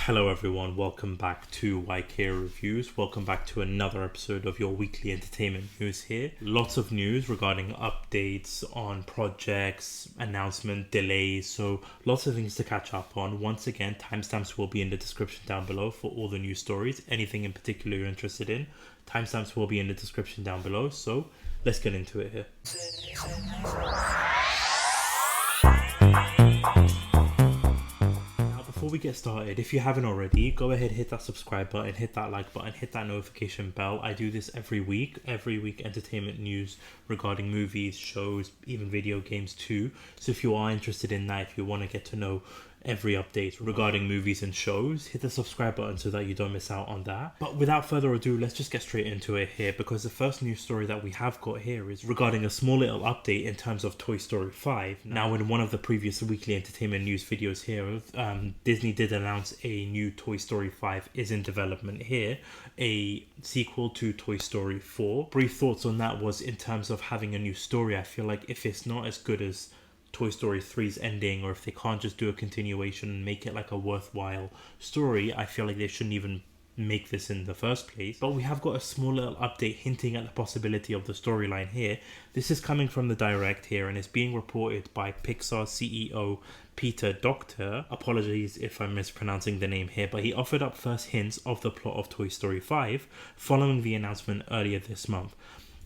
Hello everyone, welcome back to YK Reviews. Welcome back to another episode of your weekly entertainment news here. Lots of news regarding updates on projects, announcement, delays, so lots of things to catch up on. Once again, timestamps will be in the description down below for all the news stories. Anything in particular you're interested in, timestamps will be in the description down below, so let's get into it here. Before we get started, if you haven't already, go ahead, hit that subscribe button, hit that like button, hit that notification bell. I do this every week entertainment news regarding movies, shows, even video games too. So if you are interested in that, if you want to get to know every update regarding movies and shows, hit the subscribe button so that you don't miss out on that. But without further ado, let's just get straight into it here, because the first news story that we have got here is regarding a small little update in terms of Toy Story 5. Now, in one of the previous weekly entertainment news videos here, Disney did announce a new Toy Story 5 is in development here, a sequel to Toy Story 4. Brief thoughts on that was, in terms of having a new story, I feel like if it's not as good as Toy Story 3's ending, or if they can't just do a continuation and make it like a worthwhile story, I feel like they shouldn't even make this in the first place. But we have got a small little update hinting at the possibility of the storyline here. This is coming from the direct here, and it's being reported by Pixar CEO peterjackson. Apologies if I'm mispronouncing the name here, but he offered up first hints of the plot of Toy Story 5 following the announcement earlier this month.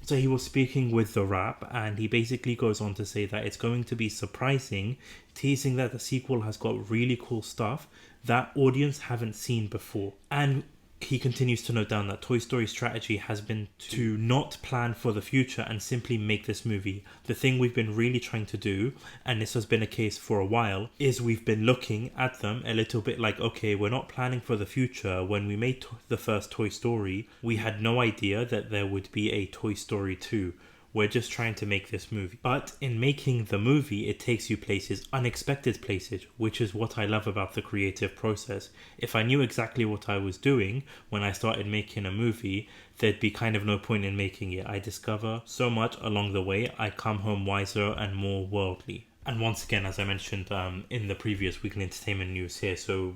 So he was speaking with The Wrap, and he basically goes on to say that it's going to be surprising, teasing that the sequel has got really cool stuff that audience haven't seen before. And he continues to note down that Toy Story's strategy has been to not plan for the future and simply make this movie. The thing we've been really trying to do, and this has been a case for a while, is we've been looking at them a little bit like, okay, we're not planning for the future. When we made the first Toy Story, we had no idea that there would be a Toy Story 2. We're just trying to make this movie. But in making the movie, it takes you places, unexpected places, which is what I love about the creative process. If I knew exactly what I was doing when I started making a movie, there'd be kind of no point in making it. I discover so much along the way. I come home wiser and more worldly. And once again, as I mentioned in the previous weekly entertainment news here, so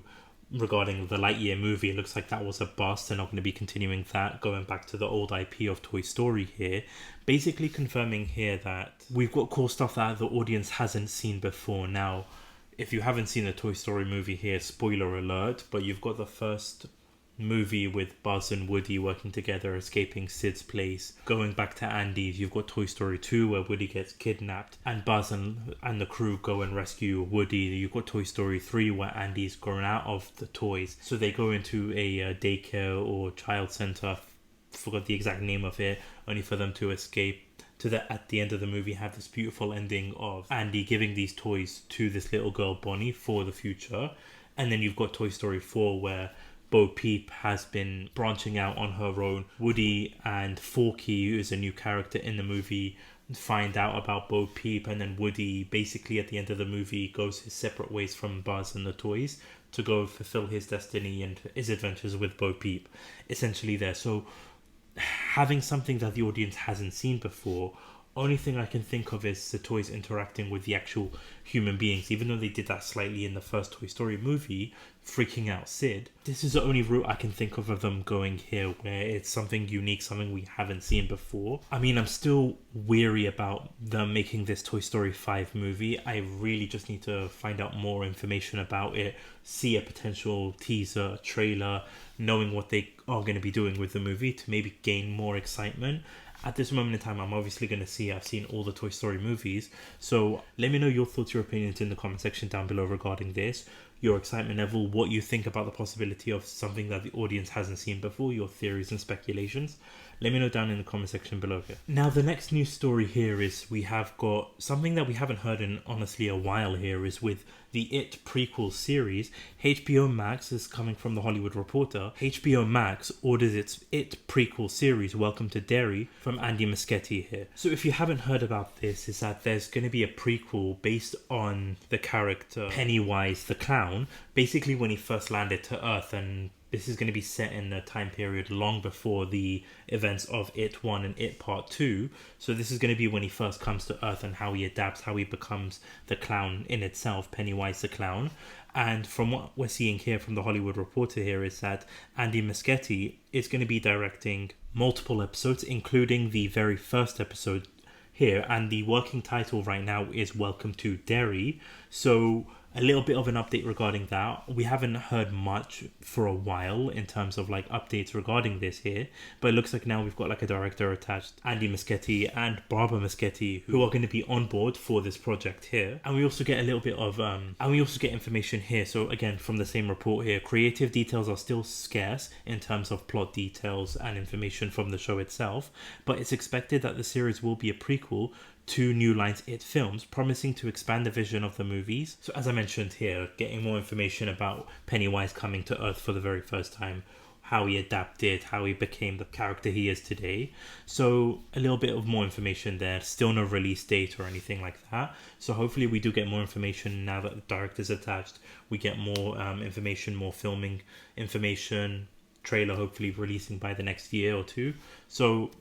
regarding the Lightyear movie, it looks like that was a bust. They're not going to be continuing that, going back to the old IP of Toy Story here. Basically confirming here that we've got cool stuff that the audience hasn't seen before. Now, if you haven't seen the Toy Story movie here, spoiler alert, but you've got the first movie with Buzz and Woody working together, escaping Sid's place, going back to Andy's. You've got Toy Story 2 where Woody gets kidnapped and Buzz and the crew go and rescue Woody. You've got Toy Story 3 where Andy's grown out of the toys, so they go into a daycare or child center, forgot the exact name of it, only for them to escape. At the end of the movie, have this beautiful ending of Andy giving these toys to this little girl Bonnie for the future. And then you've got Toy Story 4 where Bo Peep has been branching out on her own. Woody and Forky, who is a new character in the movie, find out about Bo Peep, and then Woody basically at the end of the movie goes his separate ways from Buzz and the toys to go fulfill his destiny and his adventures with Bo Peep, essentially there. So having something that the audience hasn't seen before, only thing I can think of is the toys interacting with the actual human beings, even though they did that slightly in the first Toy Story movie, freaking out Sid. This is the only route I can think of them going here, where it's something unique, something we haven't seen before. I mean, I'm still weary about them making this Toy Story 5 movie. I really just need to find out more information about it, see a potential teaser, trailer, knowing what they are going to be doing with the movie to maybe gain more excitement. At this moment in time, I'm obviously going to see, I've seen all the Toy Story movies, so let me know your thoughts, your opinions in the comment section down below regarding this, your excitement level, what you think about the possibility of something that the audience hasn't seen before, your theories and speculations. Let me know down in the comment section below here. Now, the next news story here is we have got something that we haven't heard in honestly a while here, is with the It prequel series. HBO Max is coming from the Hollywood Reporter. HBO Max orders its It prequel series, Welcome to Derry, from Andy Muschietti here. So if you haven't heard about this, is that there's going to be a prequel based on the character Pennywise the Clown, basically when he first landed to Earth, and this is going to be set in a time period long before the events of It 1 and It Part 2. So this is going to be when he first comes to Earth and how he adapts, how he becomes the clown in itself, Pennywise the clown. And from what we're seeing here from the Hollywood Reporter here is that Andy Muschietti is going to be directing multiple episodes, including the very first episode here. And the working title right now is Welcome to Derry. So a little bit of an update regarding that. We haven't heard much for a while in terms of like updates regarding this here, but it looks like now we've got like a director attached, Andy Muschietti and Barbara Muschietti, who are going to be on board for this project here. And we also get a little bit of and we also get information here. So again, from the same report here, creative details are still scarce in terms of plot details and information from the show itself, but it's expected that the series will be a prequel to New Line's It films, promising to expand the vision of the movies. So as I mentioned here, getting more information about Pennywise coming to Earth for the very first time, how he adapted, how he became the character he is today. So a little bit of more information there, still no release date or anything like that. So hopefully we do get more information now that the director's attached. We get more information, more filming information, trailer hopefully releasing by the next year or two. So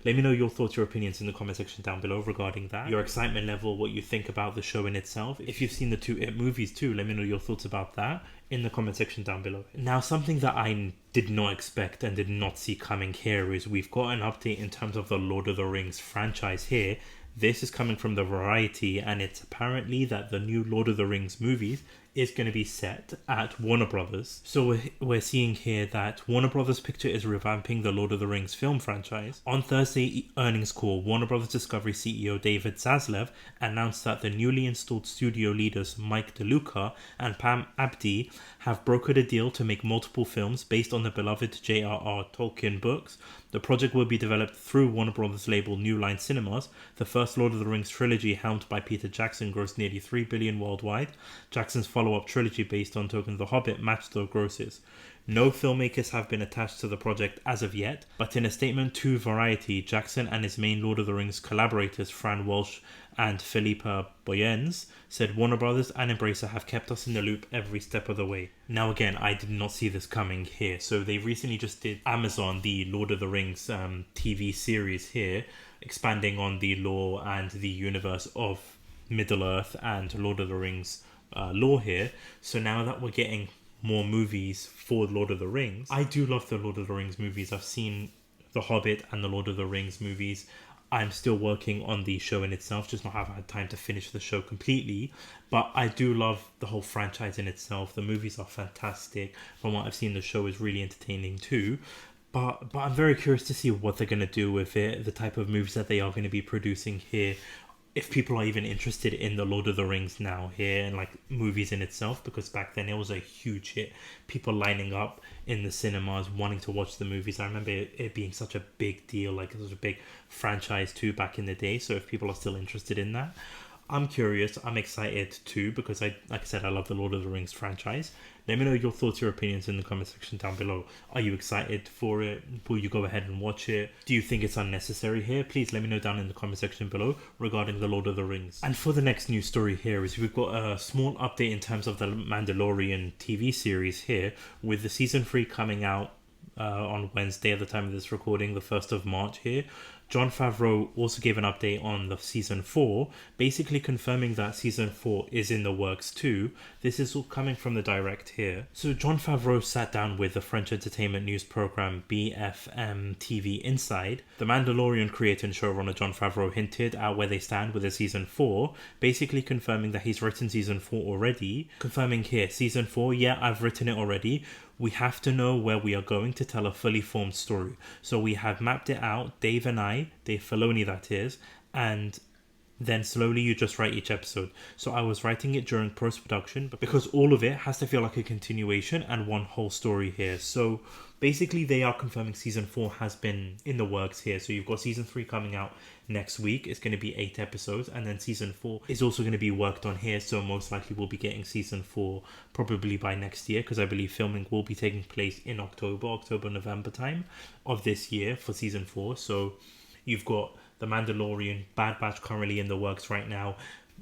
let me know your thoughts, your opinions in the comment section down below regarding that. Your excitement level, what you think about the show in itself. If you've seen the 2 It movies too, let me know your thoughts about that in the comment section down below. Now, something that I did not expect and did not see coming here is we've got an update in terms of the Lord of the Rings franchise here. This is coming from the Variety, and it's apparently that the new Lord of the Rings movies is going to be set at Warner Brothers. So we're seeing here that Warner Brothers Picture is revamping the Lord of the Rings film franchise. On Thursday earnings call, Warner Brothers Discovery CEO David Zaslav announced that the newly installed studio leaders Mike DeLuca and Pam Abdi have brokered a deal to make multiple films based on the beloved J.R.R. Tolkien books. The project will be developed through Warner Brothers label New Line Cinemas. The first Lord of the Rings trilogy, helmed by Peter Jackson, grossed nearly $3 billion worldwide. Jackson's follow-up trilogy based on Tolkien's The Hobbit matched the grosses. No filmmakers have been attached to the project as of yet, but in a statement to Variety, Jackson and his main Lord of the Rings collaborators Fran Walsh and Philippa Boyens said Warner Brothers and Embracer have kept us in the loop every step of the way. Now again, I did not see this coming here. So they recently just did Amazon, the Lord of the Rings TV series here, expanding on the lore and the universe of Middle-earth and Lord of the Rings lore here. So now that we're getting more movies for Lord of the Rings, I do love the Lord of the Rings movies. I've seen The Hobbit and the Lord of the Rings movies. I'm still working on the show in itself, just not have had time to finish the show completely. But I do love the whole franchise in itself. The movies are fantastic. From what I've seen, the show is really entertaining too. But I'm very curious to see what they're going to do with it, the type of movies that they are going to be producing here. If people are even interested in the Lord of the Rings now here and like movies in itself, because back then it was a huge hit. People lining up in the cinemas wanting to watch the movies. I remember it being such a big deal, like it was a big franchise too back in the day. So if people are still interested in that, I'm curious. I'm excited too, because like I said, I love the Lord of the Rings franchise. Let me know your thoughts, your opinions in the comment section down below. Are you excited for it? Will you go ahead and watch it? Do you think it's unnecessary here? Please let me know down in the comment section below regarding the Lord of the Rings. And for the next news story here is we've got a small update in terms of the Mandalorian TV series here, with the season 3 coming out on Wednesday at the time of this recording, the 1st of March here. Jonfavreau also gave an update on the season 4, basically confirming that season 4 is in the works too. This is all coming from the direct here. So Jonfavreau sat down with the French entertainment news program BFM TV Inside. The Mandalorian creator and showrunner Jonfavreau hinted at where they stand with the season 4, basically confirming that he's written season 4 already. Confirming here, season 4, yeah, I've written it already. We have to know where we are going to tell a fully formed story. So we have mapped it out, Dave and I, Dave Filoni that is, and then slowly you just write each episode. So I was writing it during post-production, but because all of it has to feel like a continuation and one whole story here. So basically they are confirming season 4 has been in the works here. So you've got season 3 coming out next week. It's going to be 8 episodes, and then season 4 is also going to be worked on here. So most likely we'll be getting season 4 probably by next year, because I believe filming will be taking place in November time of this year for season 4. So you've got The Mandalorian, Bad Batch currently in the works right now.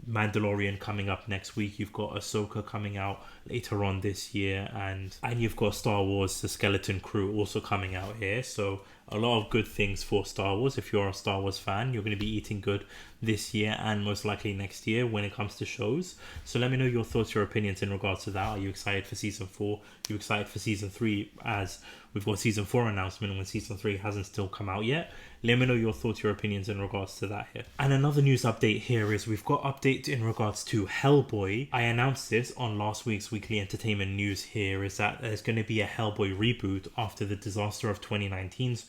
Mandalorian coming up next week. You've got Ahsoka coming out later on this year, and you've got Star Wars: The Skeleton Crew also coming out here. So a lot of good things for Star Wars. If you're a Star Wars fan, you're going to be eating good this year and most likely next year when it comes to shows. So let me know your thoughts, your opinions in regards to that. Are you excited for season 4? Are you excited for season 3, as we've got season 4 announcement when season 3 hasn't still come out yet? Let me know your thoughts, your opinions in regards to that here. And another news update here is we've got updates in regards to Hellboy. I announced this on last week's weekly entertainment news here, is that there's going to be a Hellboy reboot after the disaster of 2019's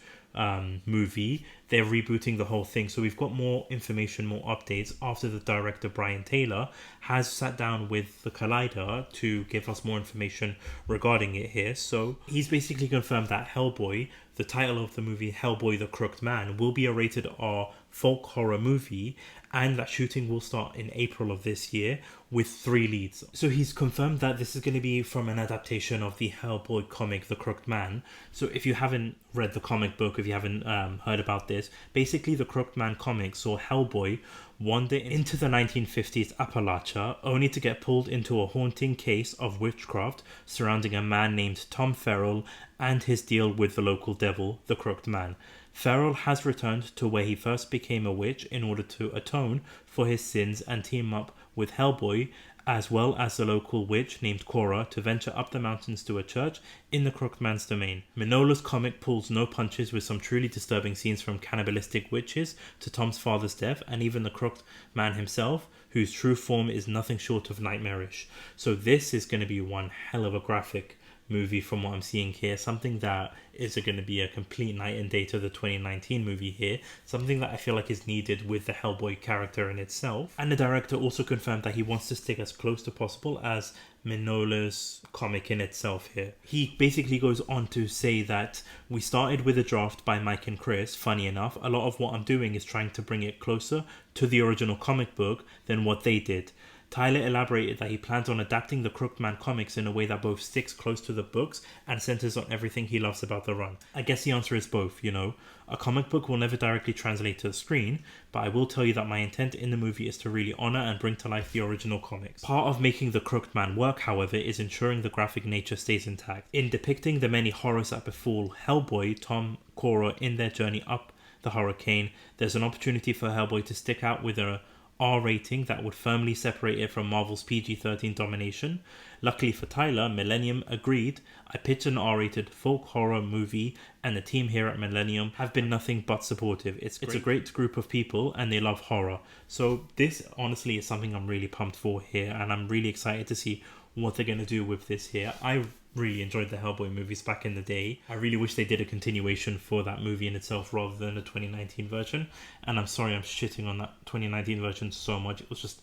movie. They're rebooting the whole thing. So we've got more information, more updates after the director Brian Taylor has sat down with the Collider to give us more information regarding it here. So he's basically confirmed that Hellboy, the title of the movie Hellboy the Crooked Man, will be a rated R folk horror movie, and that shooting will start in April of this year with 3 leads. So he's confirmed that this is going to be from an adaptation of the Hellboy comic The Crooked Man. So if you haven't read the comic book, if you haven't heard about this, basically the Crooked Man comic saw Hellboy wander into the 1950s Appalachia only to get pulled into a haunting case of witchcraft surrounding a man named Tom Farrell and his deal with the local devil, the Crooked Man. Farrell has returned to where he first became a witch in order to atone for his sins and team up with Hellboy, as well as the local witch named Cora, to venture up the mountains to a church in the Crooked Man's domain. Minola's comic pulls no punches, with some truly disturbing scenes from cannibalistic witches to Tom's father's death, and even the Crooked Man himself, whose true form is nothing short of nightmarish. So this is going to be one hell of a graphic movie from what I'm seeing here, something that is going to be a complete night and day to the 2019 movie here, something that I feel like is needed with the Hellboy character in itself. And the director also confirmed that he wants to stick as close to possible as Minola's comic in itself here. He basically goes on to say that we started with a draft by Mike and Chris. Funny enough, a lot of what I'm doing is trying to bring it closer to the original comic book than what they did. Tyler elaborated that he plans on adapting the Crooked Man comics in a way that both sticks close to the books and centers on everything he loves about the run. I guess the answer is both, you know. A comic book will never directly translate to the screen, but I will tell you that my intent in the movie is to really honor and bring to life the original comics. Part of making the Crooked Man work, however, is ensuring the graphic nature stays intact. In depicting the many horrors that befall Hellboy, Tom, Cora in their journey up the hurricane, there's an opportunity for Hellboy to stick out with a R rating that would firmly separate it from Marvel's PG-13 domination. Luckily for Tyler, Millennium agreed. I pitched an R-rated folk horror movie, and the team here at Millennium have been nothing but supportive. It's a great group of people, and they love horror. So this honestly is something I'm really pumped for here, and I'm really excited to see what they're going to do with this here. I really enjoyed the Hellboy movies back in the day. I really wish they did a continuation for that movie in itself rather than the 2019 version. And I'm sorry I'm shitting on that 2019 version so much. It was just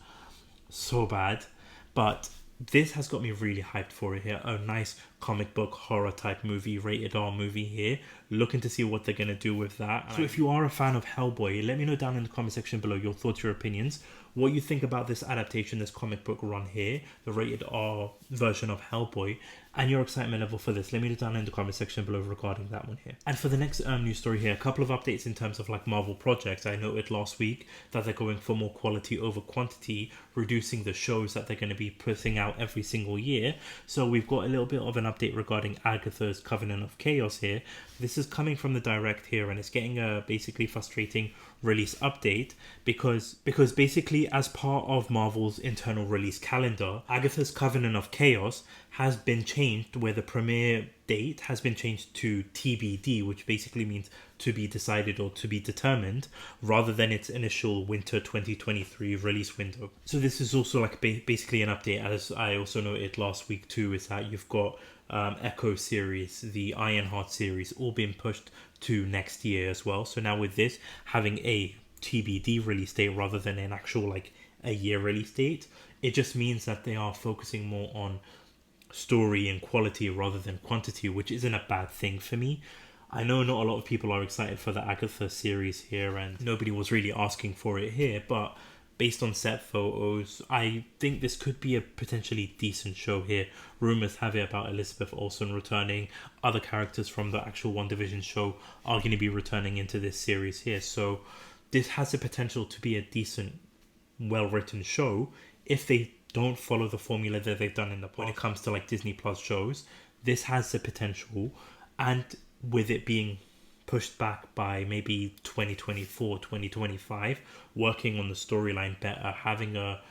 so bad. But this has got me really hyped for it here. A nice comic book horror type movie, rated R movie here. Looking to see what they're going to do with that. So if you are a fan of Hellboy, let me know down in the comment section below your thoughts, your opinions, what you think about this adaptation, this comic book run here, the rated R version of Hellboy, and your excitement level for this. Let me know down in the comment section below regarding that one here. And for the next news story here, a couple of updates in terms of like Marvel projects. I noted last week that they're going for more quality over quantity, reducing the shows that they're going to be putting out every single year. So we've got a little bit of an update regarding Agatha's Covenant of Chaos here. This is coming from the direct here, and it's getting a basically frustrating release update because basically as part of Marvel's internal release calendar, Agatha's Covenant of Chaos has been changed, where the premiere date has been changed to TBD, which basically means to be decided or to be determined, rather than its initial winter 2023 release window. So this is also like basically an update, as I also noted last week too, is that you've got Echo series, the Ironheart series, all being pushed to next year as well. So now with this having a TBD release date rather than an actual like a year release date, it just means that they are focusing more on story and quality rather than quantity, which isn't a bad thing for me. I know not a lot of people are excited for the Agatha series here, and nobody was really asking for it here, but based on set photos, I think this could be a potentially decent show here. Rumours have it about Elizabeth Olsen returning. Other characters from the actual WandaVision show are going to be returning into this series here. So this has the potential to be a decent well-written show, if they don't follow the formula that they've done in the past when it comes to like Disney Plus shows, this has the potential. And with it being pushed back by maybe 2024, 2025, working on the storyline better, having a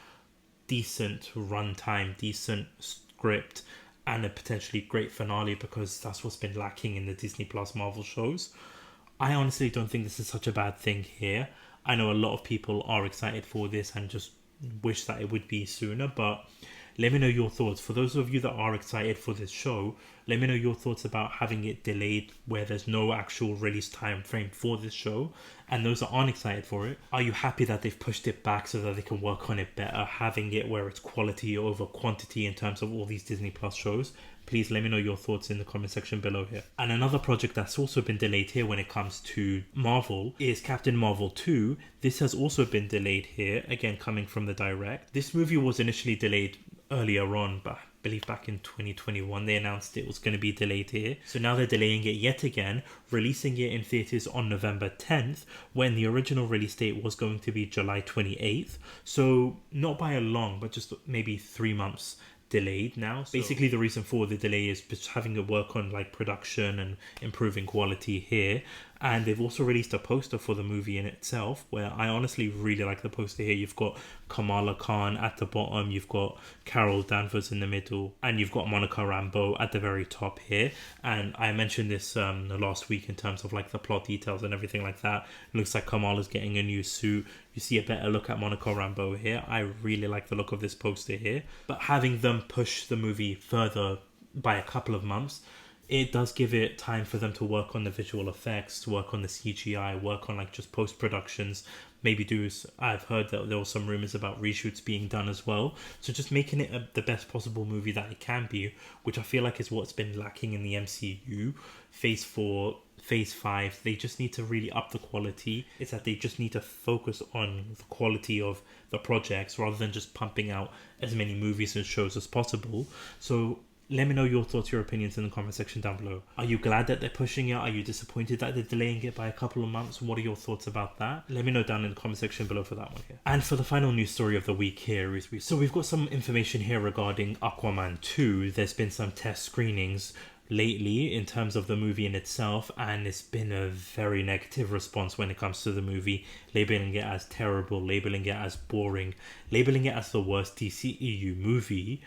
decent runtime, decent script, and a potentially great finale, because that's what's been lacking in the Disney Plus Marvel shows. I honestly don't think this is such a bad thing here. I know a lot of people are excited for this and just wish that it would be sooner, but let me know your thoughts. For those of you that are excited for this show, let me know your thoughts about having it delayed where there's no actual release time frame for this show. And those that aren't excited for it, are you happy that they've pushed it back so that they can work on it better, having it where it's quality over quantity in terms of all these Disney Plus shows? Please let me know your thoughts in the comment section below here. And another project that's also been delayed here when it comes to Marvel is Captain Marvel 2. This has also been delayed here, again coming from the direct. This movie was initially delayed earlier on, but I believe back in 2021 they announced it was going to be delayed here. So now they're delaying it yet again, releasing it in theaters on November 10th, when the original release date was going to be July 28th. So not by a long, but just maybe 3 months delayed now. So basically the reason for the delay is just having to work on like production and improving quality here. And they've also released a poster for the movie in itself, where I honestly really like the poster here. You've got Kamalakhan at the bottom, you've got Carol Danvers in the middle, and you've got monicarambeau at the very top here. And I mentioned this last week in terms of like the plot details and everything like that. It looks like Kamala's getting a new suit. You see a better look at monicarambeau here. I really like the look of this poster here. But having them push the movie further by a couple of months, it does give it time for them to work on the visual effects, to work on the CGI, work on like just post-productions, maybe I've heard that there were some rumors about reshoots being done as well. So just making it the best possible movie that it can be, which I feel like is what's been lacking in the MCU. Phase 4, Phase 5, they just need to really up the quality. It's that they just need to focus on the quality of the projects rather than just pumping out as many movies and shows as possible. So let me know your thoughts, your opinions in the comment section down below. Are you glad that they're pushing it? Are you disappointed that they're delaying it by a couple of months? What are your thoughts about that? Let me know down in the comment section below for that one here. And for the final news story of the week here is we've got some information here regarding Aquaman 2. There's been some test screenings lately in terms of the movie in itself, and it's been a very negative response when it comes to the movie, labeling it as terrible, labeling it as boring, labeling it as the worst DCEU movie.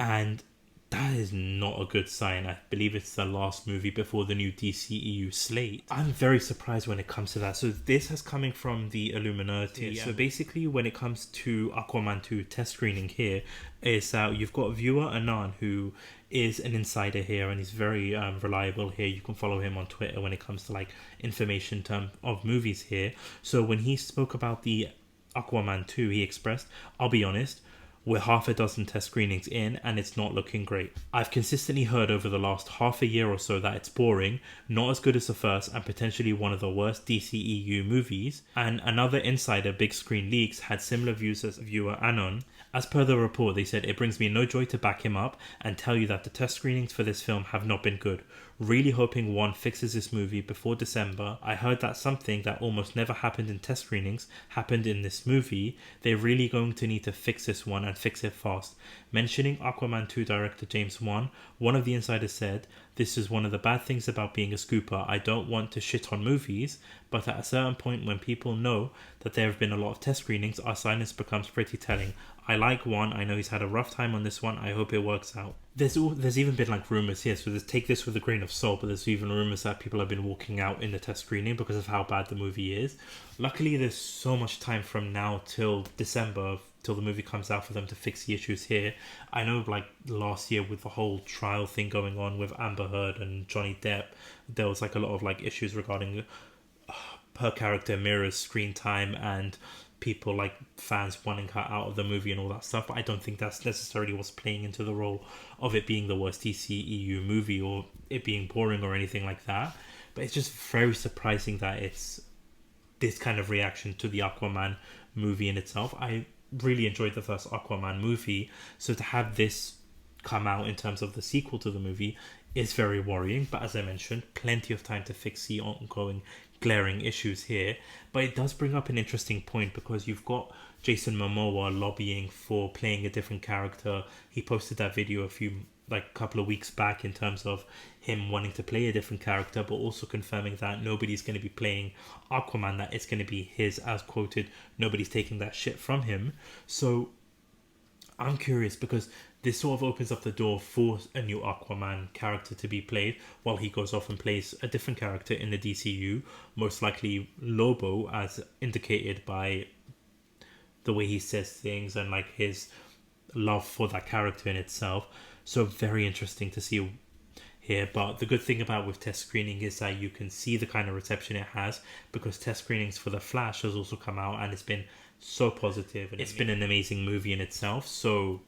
And that is not a good sign. I believe it's the last movie before the new DCEU slate. I'm very surprised when it comes to that. So this is coming from the Illuminati. Yeah. So basically when it comes to Aquaman 2 test screening here, is you've got viewer Anan, who is an insider here, and he's very reliable here. You can follow him on Twitter when it comes to like information of movies here. So when he spoke about the Aquaman 2, he expressed, "I'll be honest, we're half a dozen test screenings in and it's not looking great. I've consistently heard over the last half a year or so that it's boring, not as good as the first, and potentially one of the worst DCEU movies." And another insider, Big Screen Leaks, had similar views as viewer Anon. As per the report, they said, "It brings me no joy to back him up and tell you that the test screenings for this film have not been good. Really hoping one fixes this movie before December. I heard that something that almost never happened in test screenings happened in this movie. They're really going to need to fix this one and fix it fast." Mentioning Aquaman 2 director James Wan, one of the insiders said, "This is one of the bad things about being a scooper. I don't want to shit on movies, but at a certain point when people know that there have been a lot of test screenings, our silence becomes pretty telling. I like Wan. I know he's had a rough time on this one. I hope it works out." There's even been like rumors here, so take this with a grain of salt, but there's even rumors that people have been walking out in the test screening because of how bad the movie is. Luckily, there's so much time from now till December, till the movie comes out, for them to fix the issues here. I know like last year with the whole trial thing going on with Amber Heard and Johnny Depp, there was like a lot of like issues regarding her character Mira's screen time and people like fans wanting her out of the movie and all that stuff. But I don't think that's necessarily what's playing into the role of it being the worst DCEU movie or it being boring or anything like that. But it's just very surprising that it's this kind of reaction to the Aquaman movie in itself. I really enjoyed the first Aquaman movie, so to have this come out in terms of the sequel to the movie is very worrying. But as I mentioned, plenty of time to fix the ongoing glaring issues here, but it does bring up an interesting point because you've got Jason Momoa lobbying for playing a different character. He posted that video a couple of weeks back in terms of him wanting to play a different character, but also confirming that nobody's going to be playing Aquaman, that it's going to be his, as quoted, nobody's taking that shit from him. So I'm curious because this sort of opens up the door for a new Aquaman character to be played while he goes off and plays a different character in the DCU, most likely Lobo, as indicated by the way he says things and like his love for that character in itself. So very interesting to see here. But the good thing about with test screening is that you can see the kind of reception it has, because test screenings for The Flash has also come out and it's been so positive, and it's been an amazing movie in itself. So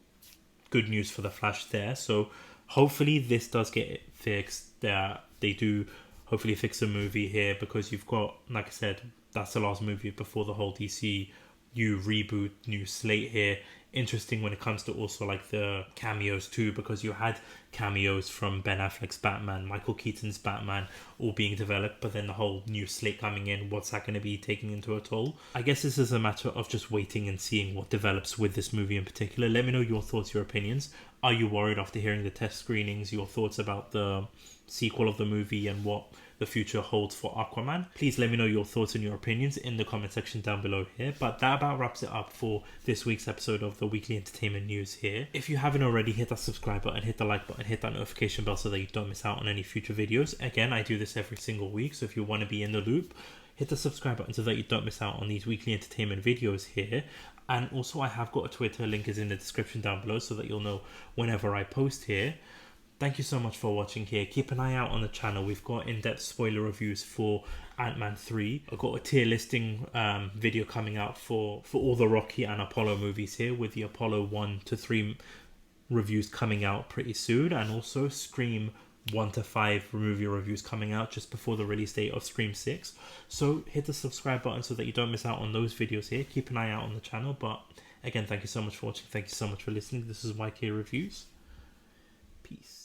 good news for The Flash there. So hopefully this does get fixed, that they do hopefully fix the movie here, because you've got, like I said, that's the last movie before the whole DCU reboot, new slate here. Interesting when it comes to also like the cameos too, because you had cameos from Ben Affleck's Batman, Michael Keaton's Batman, all being developed, but then the whole new slate coming in, what's that going to be taking into a toll? I guess this is a matter of just waiting and seeing what develops with this movie in particular. Let me know your thoughts, your opinions. Are you worried after hearing the test screenings, your thoughts about the sequel of the movie and what the future holds for Aquaman? Please let me know your thoughts and your opinions in the comment section down below here. But that about wraps it up for this week's episode of the Weekly Entertainment News here. If you haven't already, hit that subscribe button, hit the like button, hit that notification bell so that you don't miss out on any future videos. Again, I do this every single week, so if you want to be in the loop, hit the subscribe button so that you don't miss out on these weekly entertainment videos here. And also I have got a Twitter, link is in the description down below so that you'll know whenever I post here. Thank you so much for watching here. Keep an eye out on the channel. We've got in-depth spoiler reviews for Ant-Man 3. I've got a tier listing video coming out for all the Rocky and Apollo movies here, with the Apollo 1 to 3 reviews coming out pretty soon, and also Scream 1 to 5 movie reviews coming out just before the release date of Scream 6. So hit the subscribe button so that you don't miss out on those videos here. Keep an eye out on the channel. But again, thank you so much for watching. Thank you so much for listening. This is YK Reviews. Peace.